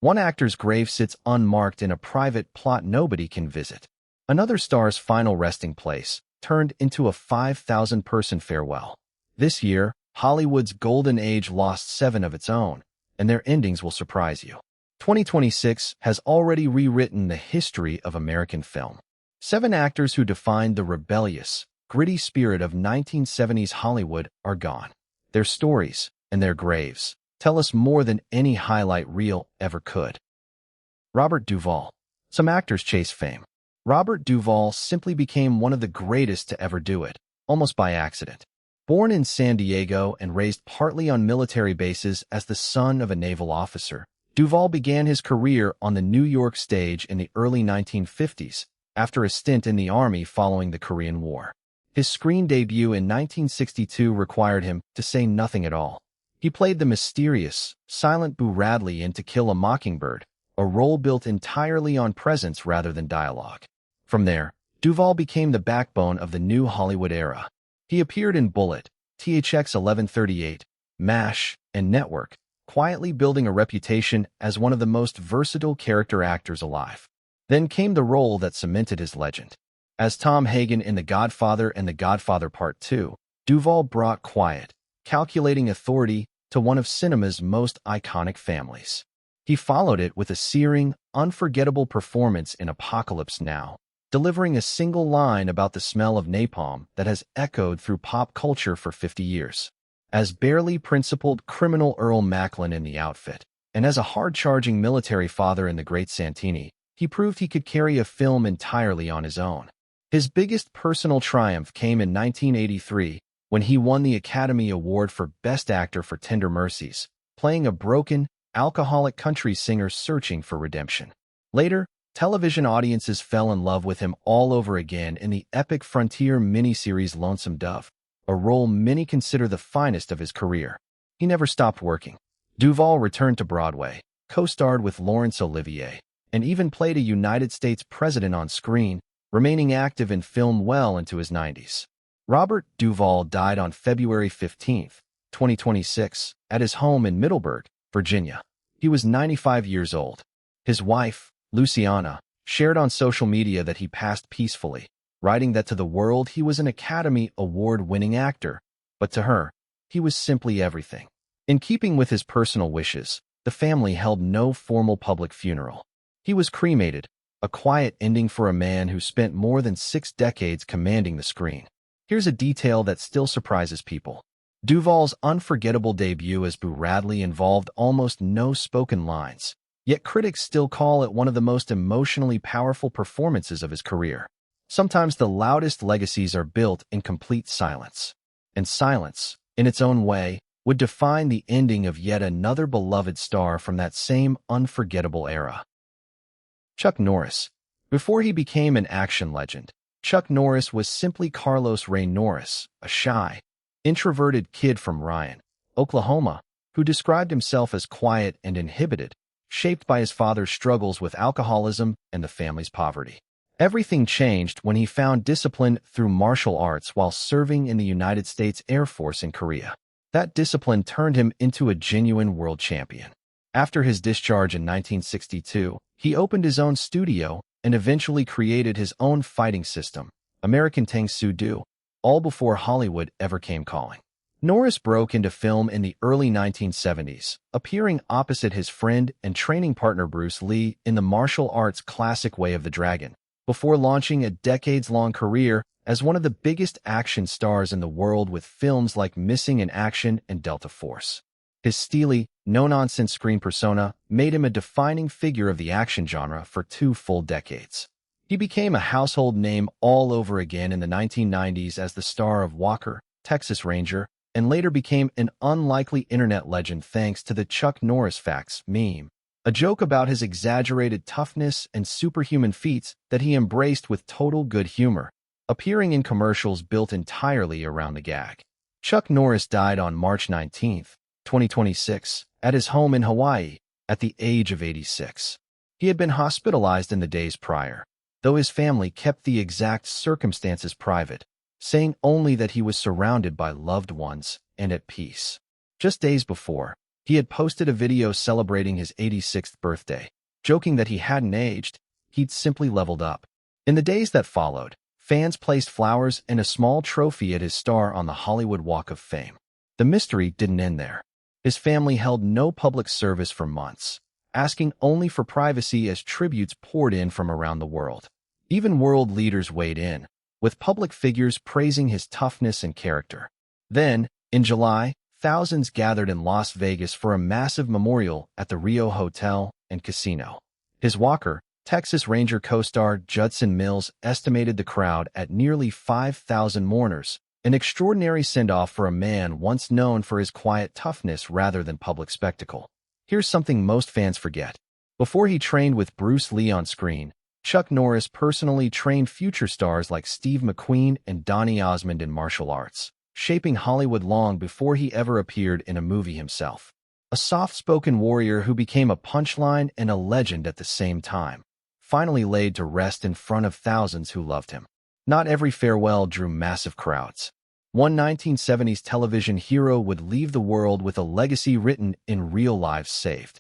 One actor's grave sits unmarked in a private plot nobody can visit. Another star's final resting place turned into a 5,000-person farewell. This year, Hollywood's golden age lost 7 of its own, and their endings will surprise you. 2026 has already rewritten the history of American film. 7 actors who defined the rebellious, gritty spirit of 1970s Hollywood are gone. Their stories and their graves tell us more than any highlight reel ever could. Robert Duvall. Some actors chase fame. Robert Duvall simply became one of the greatest to ever do it, almost by accident. Born in San Diego and raised partly on military bases as the son of a naval officer, Duvall began his career on the New York stage in the early 1950s, after a stint in the Army following the Korean War. His screen debut in 1962 required him to say nothing at all. He played the mysterious, silent Boo Radley in To Kill a Mockingbird, a role built entirely on presence rather than dialogue. From there, Duvall became the backbone of the new Hollywood era. He appeared in Bullet, THX 1138, MASH, and Network, quietly building a reputation as one of the most versatile character actors alive. Then came the role that cemented his legend. As Tom Hagen in The Godfather and The Godfather Part 2, Duvall brought quiet, calculating authority to one of cinema's most iconic families. He followed it with a searing, unforgettable performance in Apocalypse Now, delivering a single line about the smell of napalm that has echoed through pop culture for 50 years. As barely principled criminal Earl Macklin in The Outfit, and as a hard-charging military father in The Great Santini, he proved he could carry a film entirely on his own. His biggest personal triumph came in 1983, when he won the Academy Award for Best Actor for Tender Mercies, playing a broken, alcoholic country singer searching for redemption. Later, television audiences fell in love with him all over again in the epic frontier miniseries Lonesome Dove, a role many consider the finest of his career. He never stopped working. Duvall returned to Broadway, co-starred with Laurence Olivier, and even played a United States president on screen, remaining active in film well into his 90s. Robert Duvall died on February 15, 2026, at his home in Middleburg, Virginia. He was 95 years old. His wife, Luciana, shared on social media that he passed peacefully, writing that to the world he was an Academy Award-winning actor, but to her, he was simply everything. In keeping with his personal wishes, the family held no formal public funeral. He was cremated, a quiet ending for a man who spent more than 6 decades commanding the screen. Here's a detail that still surprises people. Duvall's unforgettable debut as Boo Radley involved almost no spoken lines, yet critics still call it one of the most emotionally powerful performances of his career. Sometimes the loudest legacies are built in complete silence. And silence, in its own way, would define the ending of yet another beloved star from that same unforgettable era. Chuck Norris. Before he became an action legend, Chuck Norris was simply Carlos Ray Norris, a shy, introverted kid from Ryan, Oklahoma, who described himself as quiet and inhibited, shaped by his father's struggles with alcoholism and the family's poverty. Everything changed when he found discipline through martial arts while serving in the United States Air Force in Korea. That discipline turned him into a genuine world champion. After his discharge in 1962, he opened his own studio and eventually created his own fighting system, American Tang Soo Do, all before Hollywood ever came calling. Norris broke into film in the early 1970s, appearing opposite his friend and training partner Bruce Lee in the martial arts classic Way of the Dragon, before launching a decades-long career as one of the biggest action stars in the world with films like Missing in Action and Delta Force. His steely, no-nonsense screen persona made him a defining figure of the action genre for 2 full decades. He became a household name all over again in the 1990s as the star of Walker, Texas Ranger, and later became an unlikely internet legend thanks to the Chuck Norris Facts meme, a joke about his exaggerated toughness and superhuman feats that he embraced with total good humor, appearing in commercials built entirely around the gag. Chuck Norris died on March 19, 2026, at his home in Hawaii, at the age of 86. He had been hospitalized in the days prior, though his family kept the exact circumstances private, saying only that he was surrounded by loved ones and at peace. Just days before, He had posted a video celebrating his 86th birthday, joking that he hadn't aged, he'd simply leveled up. In the days that followed, fans placed flowers and a small trophy at his star on the Hollywood Walk of Fame. The mystery didn't end there. His family held no public service for months, asking only for privacy as tributes poured in from around the world. Even world leaders weighed in, with public figures praising his toughness and character. Then, in July, thousands gathered in Las Vegas for a massive memorial at the Rio Hotel and Casino. His Walker, Texas Ranger co-star Judson Mills estimated the crowd at nearly 5,000 mourners, an extraordinary send-off for a man once known for his quiet toughness rather than public spectacle. Here's something most fans forget. Before he trained with Bruce Lee on screen, Chuck Norris personally trained future stars like Steve McQueen and Donny Osmond in martial arts, shaping Hollywood long before he ever appeared in a movie himself. A soft-spoken warrior who became a punchline and a legend at the same time, finally laid to rest in front of thousands who loved him. Not every farewell drew massive crowds. One 1970s television hero would leave the world with a legacy written in real lives saved.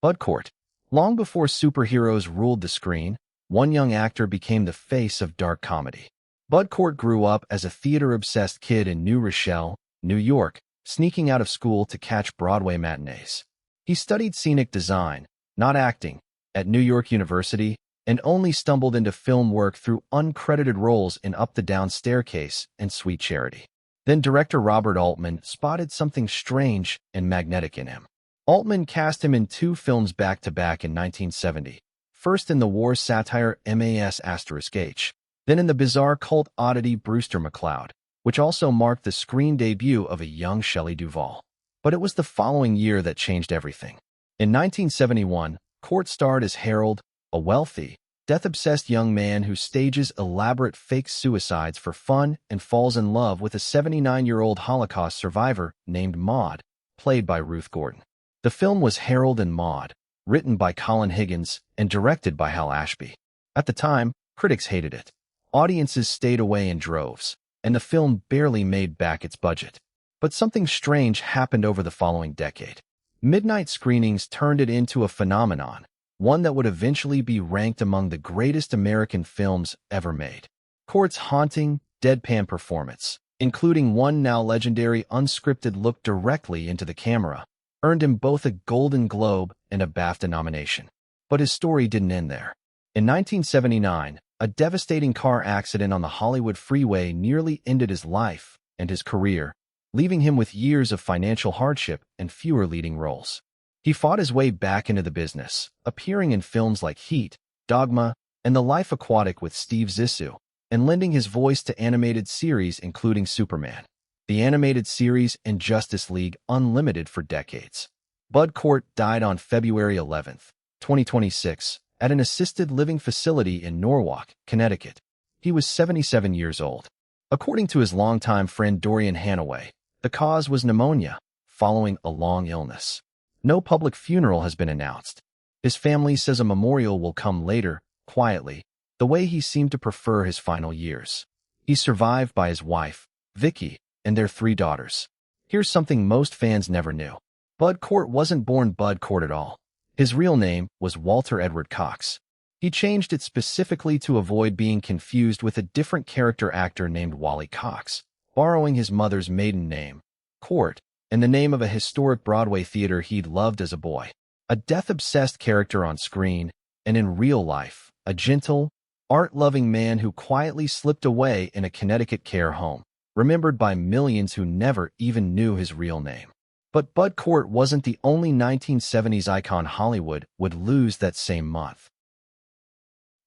Bud Cort. Long before superheroes ruled the screen, one young actor became the face of dark comedy. Bud Cort grew up as a theater-obsessed kid in New Rochelle, New York, sneaking out of school to catch Broadway matinees. He studied scenic design, not acting, at New York University, and only stumbled into film work through uncredited roles in Up the Down Staircase and Sweet Charity. Then director Robert Altman spotted something strange and magnetic in him. Altman cast him in 2 films back-to-back in 1970, first in the war satire MAS*H, then in the bizarre cult oddity Brewster McCloud, which also marked the screen debut of a young Shelley Duvall. But it was the following year that changed everything. In 1971, Cort starred as Harold, a wealthy, death-obsessed young man who stages elaborate fake suicides for fun and falls in love with a 79-year-old Holocaust survivor named Maude, played by Ruth Gordon. The film was Harold and Maude, written by Colin Higgins and directed by Hal Ashby. At the time, critics hated it. Audiences stayed away in droves, and the film barely made back its budget. But something strange happened over the following decade. Midnight screenings turned it into a phenomenon, one that would eventually be ranked among the greatest American films ever made. Cort's haunting, deadpan performance, including one now legendary unscripted look directly into the camera, earned him both a Golden Globe and a BAFTA nomination. But his story didn't end there. In 1979, a devastating car accident on the Hollywood freeway nearly ended his life and his career, leaving him with years of financial hardship and fewer leading roles. He fought his way back into the business, appearing in films like Heat, Dogma, and The Life Aquatic with Steve Zissou, and lending his voice to animated series including Superman, the animated series, and Justice League Unlimited for decades. Bud Cort died on February 11, 2026, at an assisted living facility in Norwalk, Connecticut. He was 77 years old. According to his longtime friend Dorian Hanaway, the cause was pneumonia, following a long illness. No public funeral has been announced. His family says a memorial will come later, quietly, the way he seemed to prefer his final years. He's survived by his wife, Vicky, and their 3 daughters. Here's something most fans never knew. Bud Cort wasn't born Bud Cort at all. His real name was Walter Edward Cox. He changed it specifically to avoid being confused with a different character actor named Wally Cox, borrowing his mother's maiden name, Cort, and the name of a historic Broadway theater he'd loved as a boy. A death-obsessed character on screen, and in real life, a gentle, art-loving man who quietly slipped away in a Connecticut care home, remembered by millions who never even knew his real name. But Bud Cort wasn't the only 1970s icon Hollywood would lose that same month.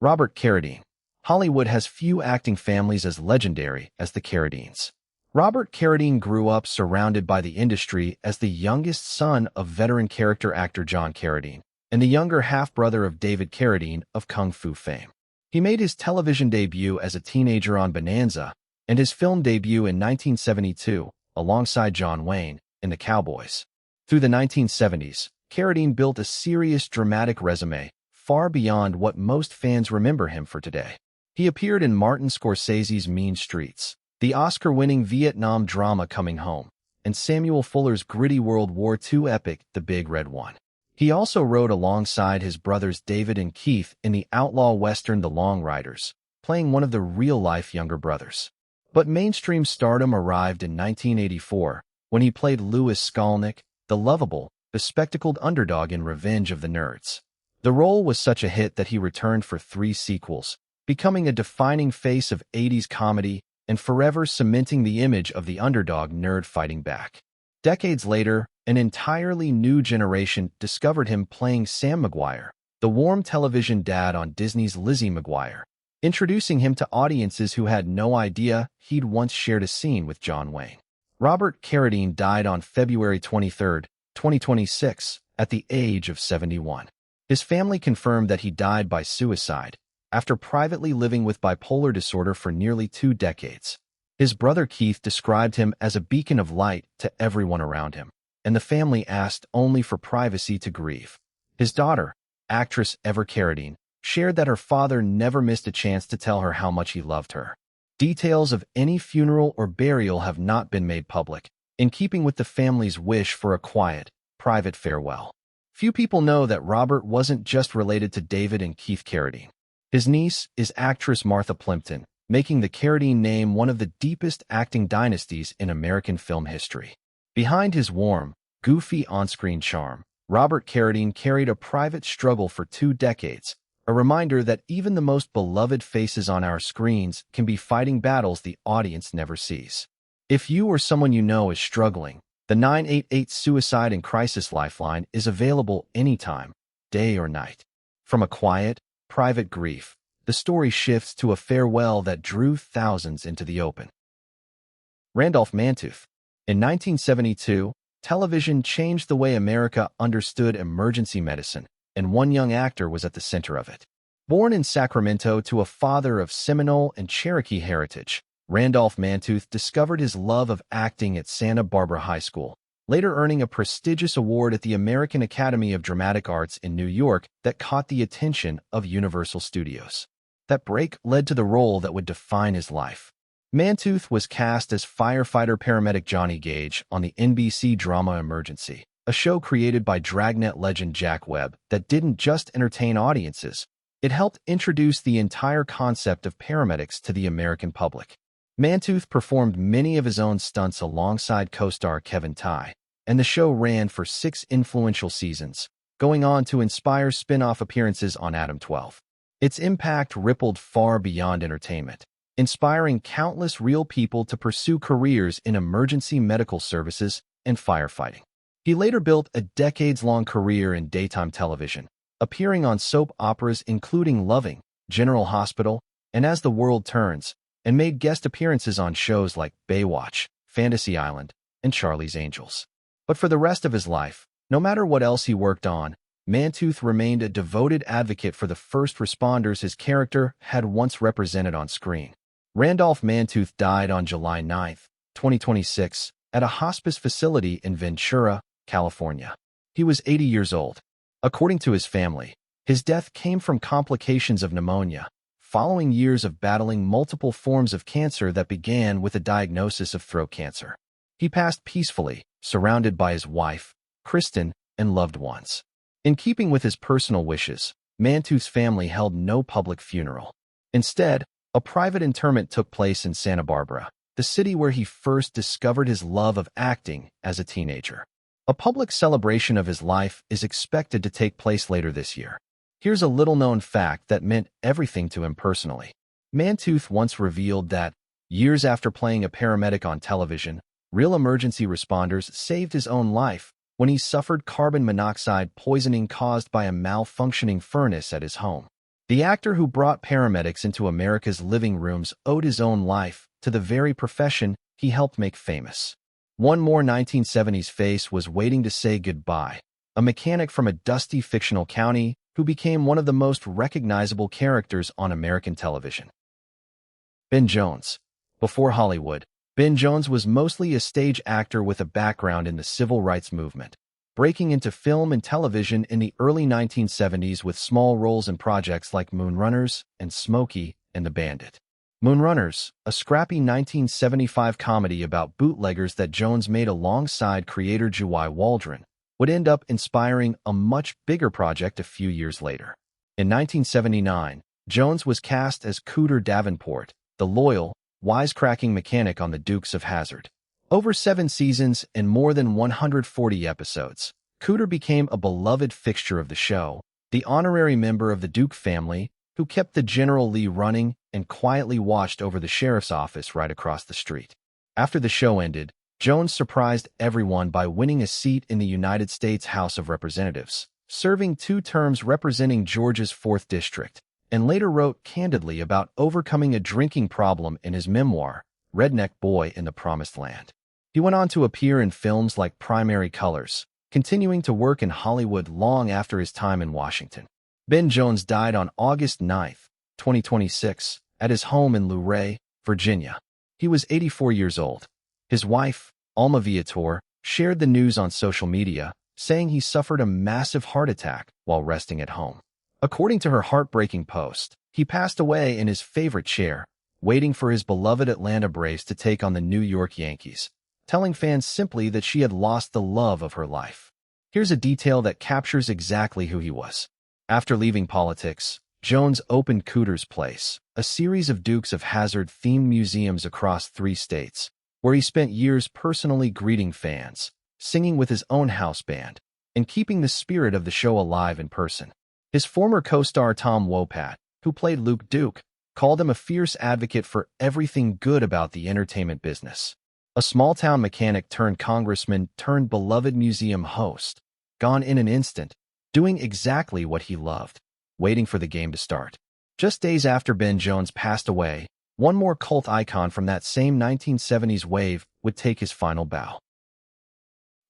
Robert Carradine. Hollywood has few acting families as legendary as the Carradines. Robert Carradine grew up surrounded by the industry as the youngest son of veteran character actor John Carradine and the younger half-brother of David Carradine of Kung Fu fame. He made his television debut as a teenager on Bonanza and his film debut in 1972, alongside John Wayne, in The Cowboys. Through the 1970s, Carradine built a serious dramatic resume, far beyond what most fans remember him for today. He appeared in Martin Scorsese's Mean Streets, the Oscar-winning Vietnam drama Coming Home, and Samuel Fuller's gritty World War II epic, The Big Red One. He also wrote alongside his brothers David and Keith in the outlaw western The Long Riders, playing one of the real-life younger brothers. But mainstream stardom arrived in 1984, when he played Louis Skolnick, the lovable, bespectacled underdog in Revenge of the Nerds. The role was such a hit that he returned for 3 sequels, becoming a defining face of 80s comedy and forever cementing the image of the underdog nerd fighting back. Decades later, an entirely new generation discovered him playing Sam McGuire, the warm television dad on Disney's Lizzie McGuire, introducing him to audiences who had no idea he'd once shared a scene with John Wayne. Robert Carradine died on February 23, 2026, at the age of 71. His family confirmed that he died by suicide, after privately living with bipolar disorder for nearly 2 decades. His brother Keith described him as a beacon of light to everyone around him, and the family asked only for privacy to grieve. His daughter, actress Eva Carradine, shared that her father never missed a chance to tell her how much he loved her. Details of any funeral or burial have not been made public, in keeping with the family's wish for a quiet, private farewell. Few people know that Robert wasn't just related to David and Keith Carradine. His niece is actress Martha Plimpton, making the Carradine name one of the deepest acting dynasties in American film history. Behind his warm, goofy on-screen charm, Robert Carradine carried a private struggle for 2 decades, a reminder that even the most beloved faces on our screens can be fighting battles the audience never sees. If you or someone you know is struggling, the 988 Suicide and Crisis Lifeline is available anytime, day or night. From a quiet, private grief, the story shifts to a farewell that drew thousands into the open. Randolph Mantooth. In 1972, television changed the way America understood emergency medicine, and one young actor was at the center of it. Born in Sacramento to a father of Seminole and Cherokee heritage, Randolph Mantooth discovered his love of acting at Santa Barbara High School, later earning a prestigious award at the American Academy of Dramatic Arts in New York that caught the attention of Universal Studios. That break led to the role that would define his life. Mantooth was cast as firefighter-paramedic Johnny Gage on the NBC drama Emergency, a show created by Dragnet legend Jack Webb that didn't just entertain audiences, it helped introduce the entire concept of paramedics to the American public. Mantooth performed many of his own stunts alongside co-star Kevin Tighe, and the show ran for 6 influential seasons, going on to inspire spin-off appearances on Adam 12. Its impact rippled far beyond entertainment, inspiring countless real people to pursue careers in emergency medical services and firefighting. He later built a decades-long career in daytime television, appearing on soap operas including Loving, General Hospital, and As the World Turns, and made guest appearances on shows like Baywatch, Fantasy Island, and Charlie's Angels. But for the rest of his life, no matter what else he worked on, Mantooth remained a devoted advocate for the first responders his character had once represented on screen. Randolph Mantooth died on July 9, 2026, at a hospice facility in Ventura, California. He was 80 years old. According to his family, his death came from complications of pneumonia, following years of battling multiple forms of cancer that began with a diagnosis of throat cancer. He passed peacefully, surrounded by his wife, Kristen, and loved ones. In keeping with his personal wishes, Mantooth's family held no public funeral. Instead, a private interment took place in Santa Barbara, the city where he first discovered his love of acting as a teenager. A public celebration of his life is expected to take place later this year. Here's a little-known fact that meant everything to him personally. Mantooth once revealed that, years after playing a paramedic on television, real emergency responders saved his own life when he suffered carbon monoxide poisoning caused by a malfunctioning furnace at his home. The actor who brought paramedics into America's living rooms owed his own life to the very profession he helped make famous. One more 1970s face was waiting to say goodbye, a mechanic from a dusty fictional county who became one of the most recognizable characters on American television. Ben Jones. Before Hollywood, Ben Jones was mostly a stage actor with a background in the civil rights movement, breaking into film and television in the early 1970s with small roles in projects like Moonrunners and Smokey and the Bandit. Moonrunners, a scrappy 1975 comedy about bootleggers that Jones made alongside creator Juwai Waldron, would end up inspiring a much bigger project a few years later. In 1979, Jones was cast as Cooter Davenport, the loyal, wisecracking mechanic on the Dukes of Hazzard. Over 7 seasons and more than 140 episodes, Cooter became a beloved fixture of the show, the honorary member of the Duke family who kept the General Lee running and quietly watched over the sheriff's office right across the street. After the show ended, Jones surprised everyone by winning a seat in the United States House of Representatives, serving 2 terms representing Georgia's 4th District, and later wrote candidly about overcoming a drinking problem in his memoir, Redneck Boy in the Promised Land. He went on to appear in films like Primary Colors, continuing to work in Hollywood long after his time in Washington. Ben Jones died on August 9, 2026, at his home in Luray, Virginia. He was 84 years old. His wife, Alma Viator, shared the news on social media, saying he suffered a massive heart attack while resting at home. According to her heartbreaking post, he passed away in his favorite chair, waiting for his beloved Atlanta Braves to take on the New York Yankees, telling fans simply that she had lost the love of her life. Here's a detail that captures exactly who he was. After leaving politics, Jones opened Cooter's Place, a series of Dukes of Hazzard-themed museums across 3 states, where he spent years personally greeting fans, singing with his own house band, and keeping the spirit of the show alive in person. His former co-star Tom Wopat, who played Luke Duke, called him a fierce advocate for everything good about the entertainment business. A small-town mechanic turned congressman turned beloved museum host, gone in an instant, doing exactly what he loved, waiting for the game to start. Just days after Ben Jones passed away, one more cult icon from that same 1970s wave would take his final bow.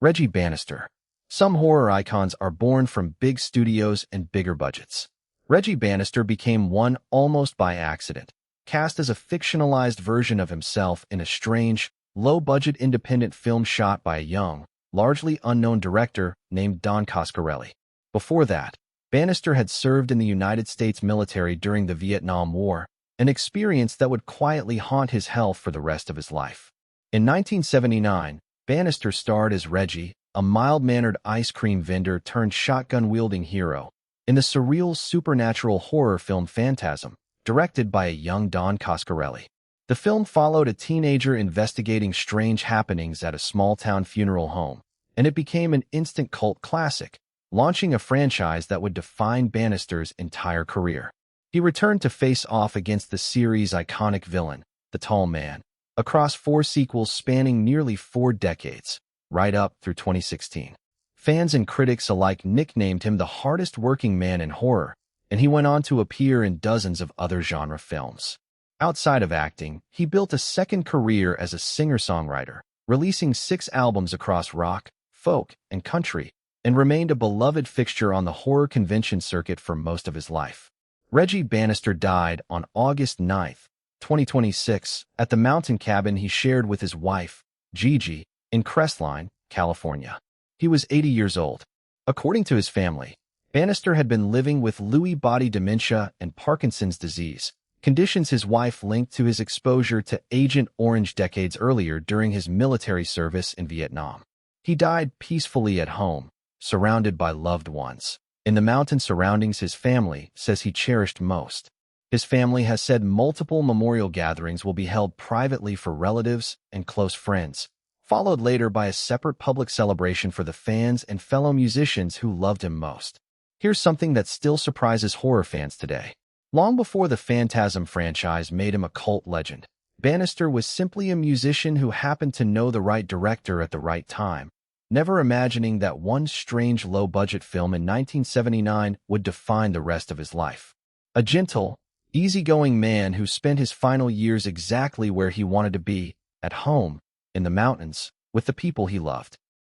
Reggie Bannister. Some horror icons are born from big studios and bigger budgets. Reggie Bannister became one almost by accident, cast as a fictionalized version of himself in a strange, low-budget independent film shot by a young, largely unknown director named Don Coscarelli. Before that, Bannister had served in the United States military during the Vietnam War, an experience that would quietly haunt his health for the rest of his life. In 1979, Bannister starred as Reggie, a mild-mannered ice cream vendor turned shotgun-wielding hero, in the surreal supernatural horror film Phantasm, directed by a young Don Coscarelli. The film followed a teenager investigating strange happenings at a small-town funeral home, and it became an instant cult classic, launching a franchise that would define Bannister's entire career. He returned to face off against the series' iconic villain, the Tall Man, across 4 sequels spanning nearly 4 decades, right up through 2016. Fans and critics alike nicknamed him the hardest-working man in horror, and he went on to appear in dozens of other genre films. Outside of acting, he built a second career as a singer-songwriter, releasing 6 albums across rock, folk, and country, and remained a beloved fixture on the horror convention circuit for most of his life. Reggie Bannister died on August 9, 2026, at the mountain cabin he shared with his wife, Gigi, in Crestline, California. He was 80 years old. According to his family, Bannister had been living with Lewy body dementia and Parkinson's disease, conditions his wife linked to his exposure to Agent Orange decades earlier during his military service in Vietnam. He died peacefully at home, surrounded by loved ones, in the mountain surroundings his family says he cherished most. His family has said multiple memorial gatherings will be held privately for relatives and close friends, followed later by a separate public celebration for the fans and fellow musicians who loved him most. Here's something that still surprises horror fans today. Long before the Phantasm franchise made him a cult legend, Bannister was simply a musician who happened to know the right director at the right time, never imagining that one strange low-budget film in 1979 would define the rest of his life. A gentle, easygoing man who spent his final years exactly where he wanted to be, at home, in the mountains, with the people he loved.